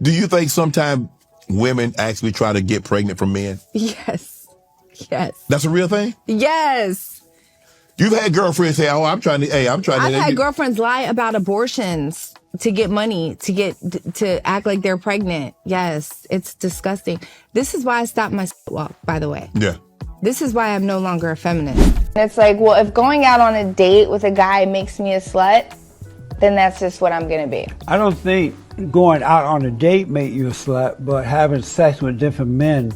Do you think sometimes women actually try to get pregnant from men? Yes. Yes. That's a real thing? Yes. You've had girlfriends say, "Oh, I'm trying to." I've had girlfriends lie about abortions to get money, to act like they're pregnant. Yes, it's disgusting. This is why I stopped my walk, by the way. Yeah. This is why I'm no longer a feminist. It's like, well, if going out on a date with a guy makes me a slut, then that's just what I'm gonna be. I don't think going out on a date makes you a slut, but having sex with different men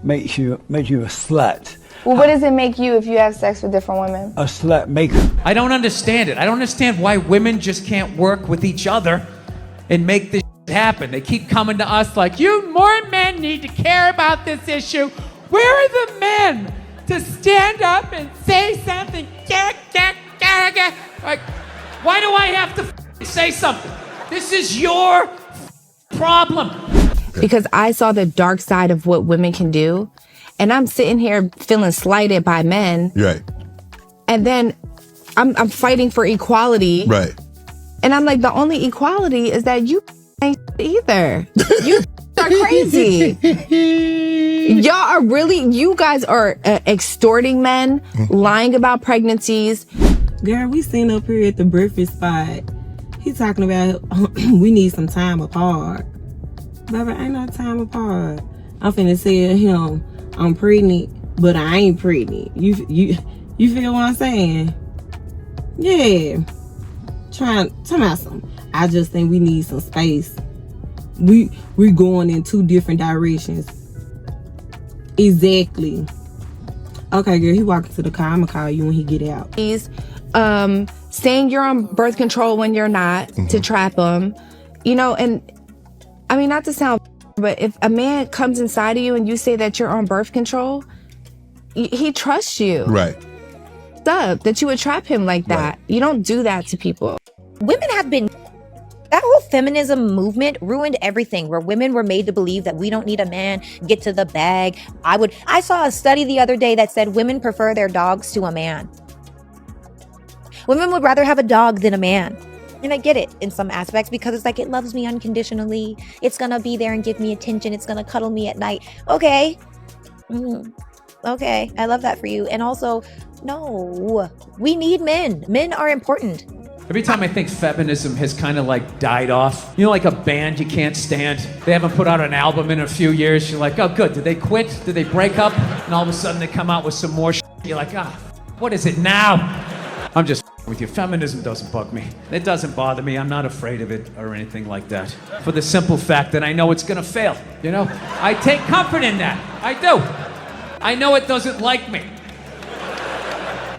makes you a slut. Well, what does it make you if you have sex with different women? A slut maker. I don't understand it. I don't understand why women just can't work with each other and make this happen. They keep coming to us like, you more men need to care about this issue. Where are the men to stand up and say something? Like, why do I have to say something? This is your problem. Because I saw the dark side of what women can do. And I'm sitting here feeling slighted by men. Right. And then I'm fighting for equality. Right. And I'm like, the only equality is that you ain't either. You are crazy. Y'all are really, you guys are extorting men, lying about pregnancies. Girl, we sitting up here at the breakfast spot. He talking about we need some time apart. Baby, ain't no time apart. I'm finna tell him I'm pregnant, but I ain't pregnant. You feel what I'm saying? Yeah. Tell me something. I just think we need some space. We're going in two different directions. Exactly. Okay, girl, he walking to the car. I'ma call you when he get out. He's saying you're on birth control when you're not, to trap him. You know, and I mean, not to sound, but if a man comes inside of you and you say that you're on birth control, he trusts you. Right. That you would trap him like that. Right. You don't do that to people. Women have been, that whole feminism movement ruined everything, where women were made to believe that we don't need a man, get to the bag. I saw a study the other day that said women prefer their dogs to a man. Women would rather have a dog than a man. And I get it in some aspects, because it's like, it loves me unconditionally. It's gonna be there and give me attention. It's gonna cuddle me at night. Okay. Okay, I love that for you. And also, no, we need men. Men are important. Every time I think feminism has kind of like died off, you know, like a band you can't stand. They haven't put out an album in a few years. You're like, oh, good. Did they quit? Did they break up? And all of a sudden they come out with some more shit. You're like, what is it now? I'm just with you. Feminism doesn't bug me. It doesn't bother me. I'm not afraid of it or anything like that. For the simple fact that I know it's gonna fail, you know? I take comfort in that. I do. I know it doesn't like me.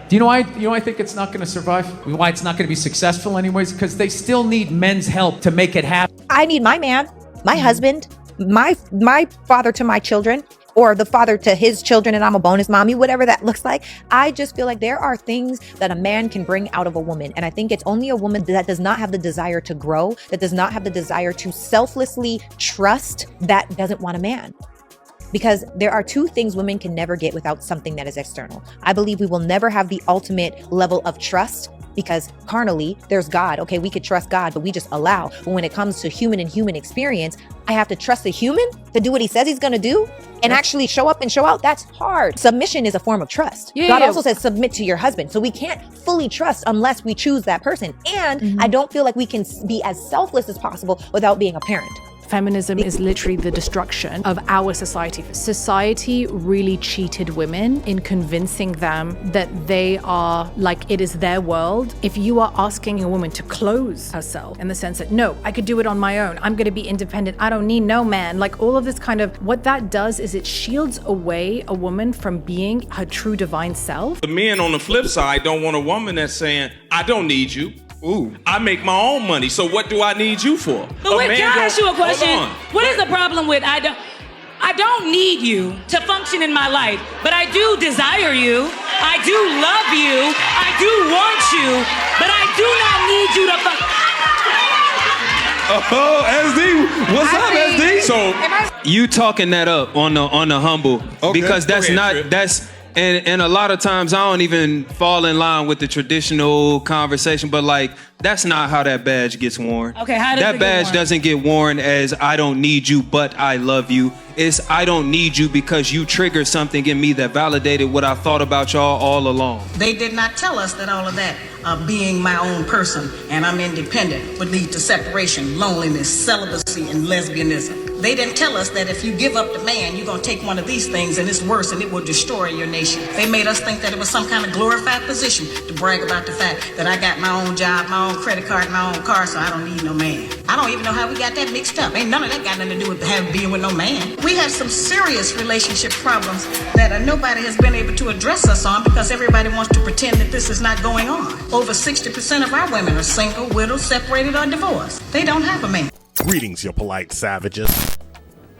Do you know why I think it's not gonna survive? Why it's not gonna be successful anyways? Because they still need men's help to make it happen. I need my man, my husband, my father to my children, or the father to his children, and I'm a bonus mommy, whatever that looks like. I just feel like there are things that a man can bring out of a woman. And I think it's only a woman that does not have the desire to grow, that does not have the desire to selflessly trust, that doesn't want a man. Because there are two things women can never get without something that is external. I believe we will never have the ultimate level of trust, because carnally, there's God. Okay, we could trust God, but we just allow. But when it comes to human and human experience, I have to trust a human to do what he says he's gonna do and actually show up and show out. That's hard. Submission is a form of trust. God also says submit to your husband. So we can't fully trust unless we choose that person. And I don't feel like we can be as selfless as possible without being a parent. Feminism is literally the destruction of our society. Society really cheated women in convincing them that they are, like, it is their world. If you are asking a woman to close herself in the sense that, no, I could do it on my own, I'm gonna be independent, I don't need no man, like all of this kind of, what that does is it shields away a woman from being her true divine self. The men on the flip side don't want a woman that's saying, I don't need you. Ooh, I make my own money, so what do I need you for? But wait, can I ask you a question? What is the problem with I don't need you to function in my life, but I do desire you. I do love you. I do want you, but I do not need you to Oh, SD, what's up, SD? So you talking that up on the humble, because that's not that's. And a lot of times I don't even fall in line with the traditional conversation, but like That's not how that badge gets worn. Okay, how does that it get badge worn? doesn't get worn as I don't need you, but I love you. It's I don't need you because you triggered something in me that validated what I thought about y'all all along. They did not tell us that all of that, being my own person and I'm independent, would lead to separation, loneliness, celibacy, and lesbianism. They didn't tell us that if you give up the man, you're going to take one of these things and it's worse and it will destroy your nation. They made us think that it was some kind of glorified position to brag about the fact that I got my own job, my own credit card, my own car, so I don't need no man. I don't even know how we got that mixed up. Ain't none of that got nothing to do with being with no man. We have some serious relationship problems that nobody has been able to address us on because everybody wants to pretend that this is not going on. Over 60% of our women are single, widowed, separated, or divorced. They don't have a man. Greetings, you polite savages.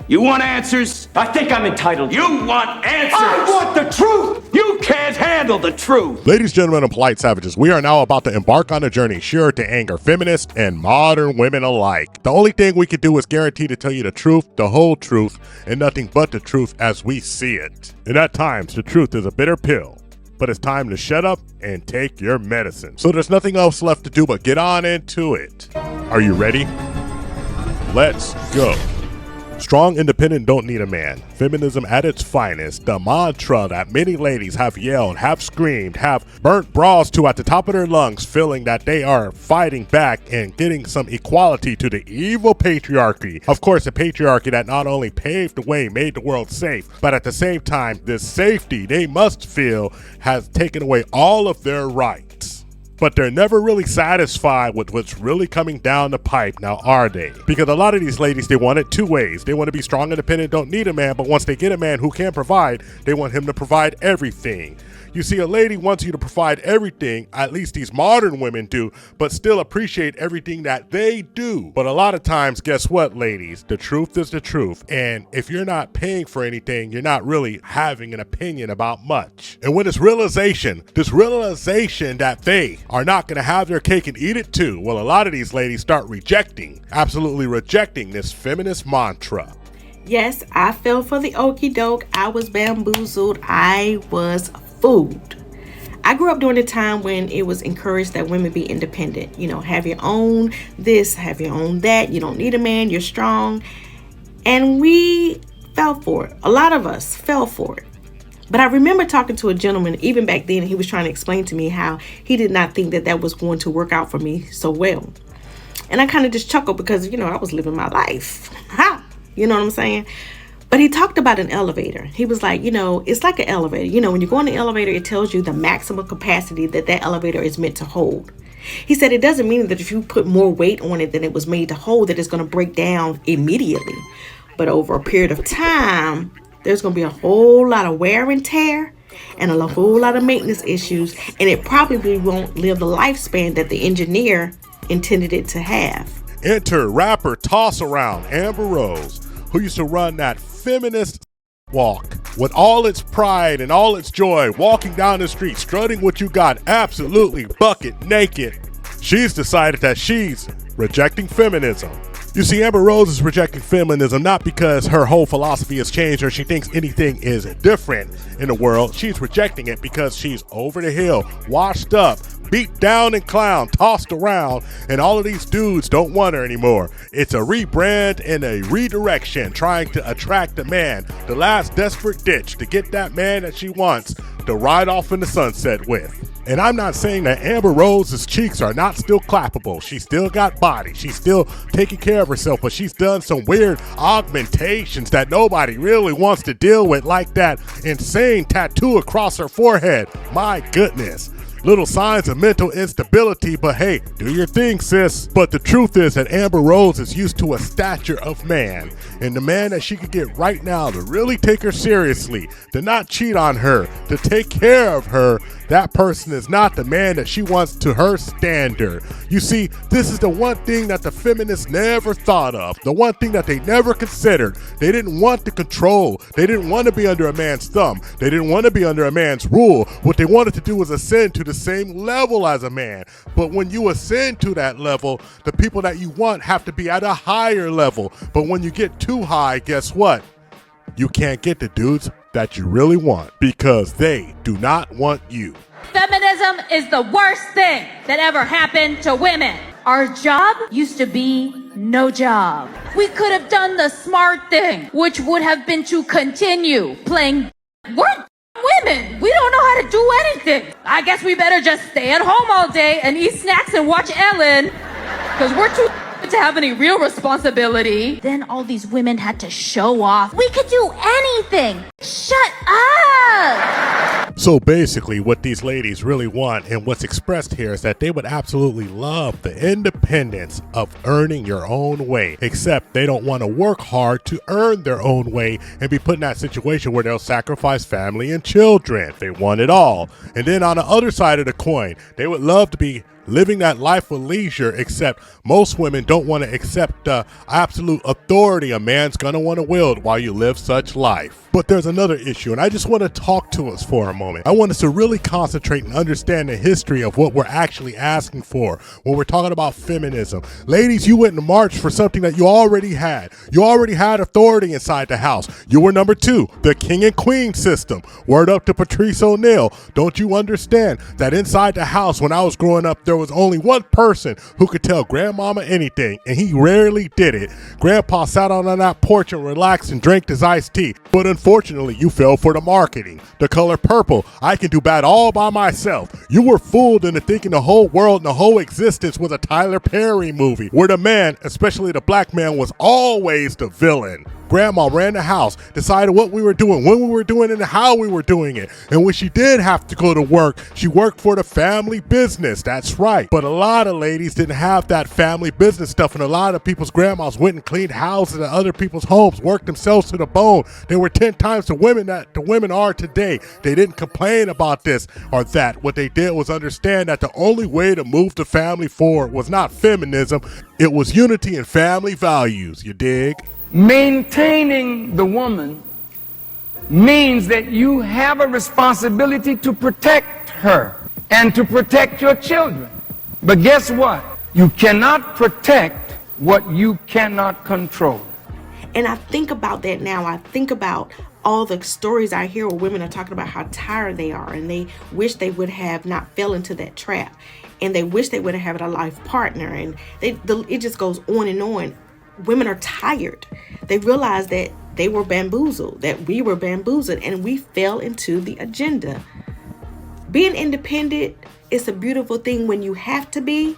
You want answers? I think I'm entitled. You want answers? I want the truth! You can't handle the truth! Ladies, gentlemen, and polite savages, we are now about to embark on a journey sure to anger feminists and modern women alike. The only thing we can do is guarantee to tell you the truth, the whole truth, and nothing but the truth as we see it. And at times, the truth is a bitter pill. But it's time to shut up and take your medicine. So there's nothing else left to do but get on into it. Are you ready? Let's go. Strong, independent, don't need a man. Feminism at its finest. The mantra that many ladies have yelled, have screamed, have burnt bras to at the top of their lungs, feeling that they are fighting back and getting some equality to the evil patriarchy. Of course, a patriarchy that not only paved the way, made the world safe, but at the same time, this safety they must feel has taken away all of their rights. But they're never really satisfied with what's really coming down the pipe, now are they? Because a lot of these ladies, they want it two ways. They want to be strong, independent, don't need a man, but once they get a man who can provide, they want him to provide everything. You see, a lady wants you to provide everything, at least these modern women do, but still appreciate everything that they do. But a lot of times, guess what, ladies? The truth is the truth. And if you're not paying for anything, you're not really having an opinion about much. And when this realization that they are not going to have their cake and eat it too, well, a lot of these ladies start absolutely rejecting this feminist mantra. Yes, I fell for the okie doke. I was bamboozled. I was fooled. I grew up during a time when it was encouraged that women be independent. You know, have your own this, have your own that. You don't need a man. You're strong. And we fell for it. A lot of us fell for it. But I remember talking to a gentleman, even back then, he was trying to explain to me how he did not think that that was going to work out for me so well. And I kind of just chuckled because, you know, I was living my life. Ha! You know what I'm saying? But he talked about an elevator. He was like, you know, it's like an elevator. You know, when you go in the elevator, it tells you the maximum capacity that that elevator is meant to hold. He said it doesn't mean that if you put more weight on it than it was made to hold, that it's going to break down immediately. But over a period of time, there's going to be a whole lot of wear and tear and a whole lot of maintenance issues. And it probably won't live the lifespan that the engineer intended it to have. Enter rapper Toss Around Amber Rose, who used to run that feminist walk with all its pride and all its joy, walking down the street, strutting what you got, absolutely bucket naked. She's decided that she's rejecting feminism. You see, Amber Rose is rejecting feminism not because her whole philosophy has changed or she thinks anything is different in the world. She's rejecting it because she's over the hill, washed up, beat down and clowned, tossed around, and all of these dudes don't want her anymore. It's a rebrand and a redirection, trying to attract a man, the last desperate ditch to get that man that she wants to ride off in the sunset with. And I'm not saying that Amber Rose's cheeks are not still clappable. She still got body. She's still taking care of herself, but she's done some weird augmentations that nobody really wants to deal with, like that insane tattoo across her forehead. My goodness. Little signs of mental instability, but hey, do your thing, sis. But the truth is that Amber Rose is used to a stature of man, and the man that she could get right now to really take her seriously, to not cheat on her, to take care of her, that person is not the man that she wants to her standard. You see, this is the one thing that the feminists never thought of, the one thing that they never considered. They didn't want the control. They didn't want to be under a man's thumb. They didn't want to be under a man's rule. What they wanted to do was ascend to the same level as a man. But when you ascend to that level, the people that you want have to be at a higher level. But when you get too high, guess what? You can't get the dudes that you really want because they do not want you. Feminism is the worst thing that ever happened to women. Our job used to be no job. We could have done the smart thing, which would have been to continue playing. We're women. We don't know how to do anything. I guess we better just stay at home all day and eat snacks and watch Ellen, because we're too to have any real responsibility. Then all these women had to show off. We could do anything. Shut up. So basically what these ladies really want and what's expressed here is that they would absolutely love the independence of earning your own way, except they don't want to work hard to earn their own way and be put in that situation where they'll sacrifice family and children. They want it all. And then on the other side of the coin, they would love to be living that life of leisure, except most women don't want to accept the absolute authority a man's going to want to wield while you live such life. But there's another issue, and I just want to talk to us for a moment. I want us to really concentrate and understand the history of what we're actually asking for when we're talking about feminism. Ladies, you went to march for something that you already had. You already had authority inside the house. You were number 2, the king and queen system. Word up to Patrice O'Neal. Don't you understand that inside the house when I was growing up, there was only one person who could tell grandmama anything, and he rarely did it. Grandpa sat on that porch and relaxed and drank his iced tea. But unfortunately, you fell for the marketing. The color purple. I can do bad all by myself. You were fooled into thinking the whole world and the whole existence was a Tyler Perry movie, where the man, especially the black man, was always the villain. Grandma ran the house, decided what we were doing, when we were doing it, and how we were doing it. And when she did have to go to work, she worked for the family business. That's right. But a lot of ladies didn't have that family business stuff, and a lot of people's grandmas went and cleaned houses at other people's homes, worked themselves to the bone. They were 10 times the women that the women are today. They didn't complain about this or that. What they did was understand that the only way to move the family forward was not feminism, it was unity and family values. You dig? Maintaining the woman means that you have a responsibility to protect her and to protect your children. But guess what? You cannot protect what you cannot control. And I think about that now. I think about all the stories I hear where women are talking about how tired they are and they wish they would have not fell into that trap, and they wish they would have had a life partner, and it just goes on and on. Women are tired. They realize that they were bamboozled, that we were bamboozled, and we fell into the agenda. Being independent is a beautiful thing when you have to be,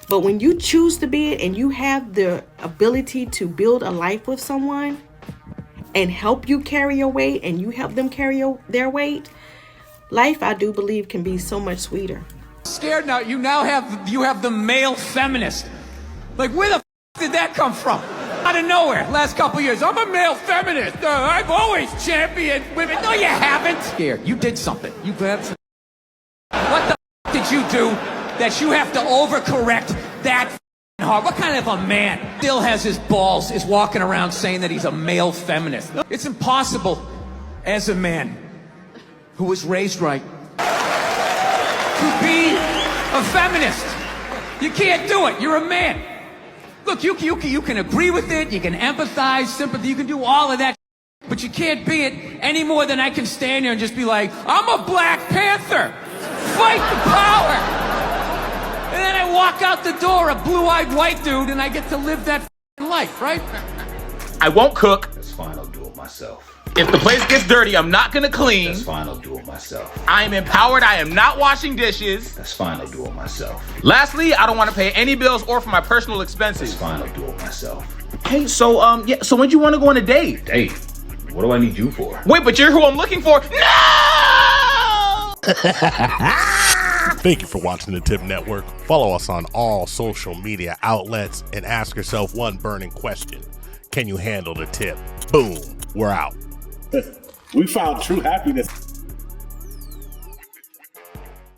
but when you choose to be it and you have the ability to build a life with someone and help you carry your weight and you help them carry their weight, life, I do believe, can be so much sweeter. Scared now? You have the male feminist. Like, where the did that come from? Out of nowhere, last couple years. I'm a male feminist. I've always championed women. No, you haven't. Scared. You did something. You grabbed some. What the did you do that you have to overcorrect that hard? What kind of a man still has his balls, is walking around saying that he's a male feminist? It's impossible as a man who was raised right to be a feminist. You can't do it. You're a man. Look, you can agree with it, you can empathize, sympathy, you can do all of that, but you can't be it any more than I can stand here and just be like, I'm a Black Panther, fight the power. And then I walk out the door, a blue-eyed white dude, and I get to live that life, right? I won't cook. That's fine, I'll do it myself. If the place gets dirty, I'm not gonna clean. That's fine, I'll do it myself. I am empowered, I am not washing dishes. That's fine, I'll do it myself. Lastly, I don't want to pay any bills or for my personal expenses. That's fine, I'll do it myself. Hey, so when do you want to go on a date? Date? What do I need you for? Wait, but you're who I'm looking for. No! Thank you for watching the TIP Network. Follow us on all social media outlets and ask yourself one burning question. Can you handle the tip? Boom, we're out. We found true happiness.